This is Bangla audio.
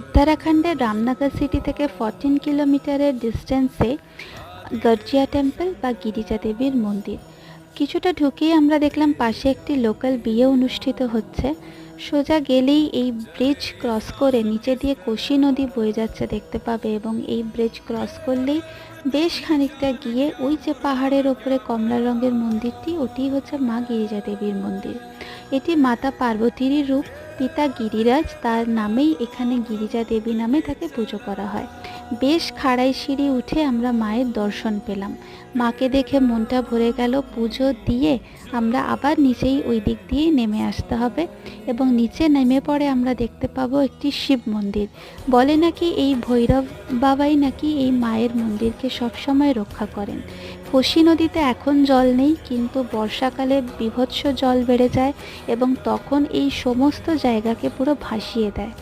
উত্তরাখণ্ডের রামনগর সিটি থেকে 14 কিলোমিটারের ডিস্টেন্সে গর্জিয়া টেম্পল বা গিরিজা দেবীর মন্দির। কিছুটা ঢুকেই আমরা দেখলাম পাশে একটি লোকাল বিয়ে অনুষ্ঠিত হচ্ছে। সোজা গেলেই এই ব্রিজ ক্রস করে নিচে দিয়ে কোশি নদী বয়ে যাচ্ছে দেখতে পাবে, এবং এই ব্রিজ ক্রস করলেই বেশ খানিকটা গিয়ে ওই যে পাহাড়ের ওপরে কমলা রঙের মন্দিরটি, ওটি হচ্ছে মা গিরিজা দেবীর মন্দির। এটি মাতা পার্বতীরই রূপ, পিতা গিরিরাজ, তার নামেই এখানে গিরিজা দেবী নামে তাকে পুজো করা হয়। বেশ খাড়াই সিঁড়ি উঠে আমরা মায়ের দর্শন পেলাম। মাকে দেখে মনটা ভরে গেল। পুজো দিয়ে আমরা আবার নিচেই ওই দিক দিয়েই নেমে আসতে হবে, এবং নিচে নেমে পড়ে আমরা দেখতে পাবো একটি শিব মন্দির। বলে নাকি এই ভৈরব বাবাই নাকি এই মায়ের মন্দিরকে সবসময় রক্ষা করেন। কোশি নদীতে এখন জল নেই, কিন্তু বর্ষাকালে বীভৎস জল বেড়ে যায় এবং তখন এই সমস্ত জায়গাকে পুরো ভাসিয়ে দেয়।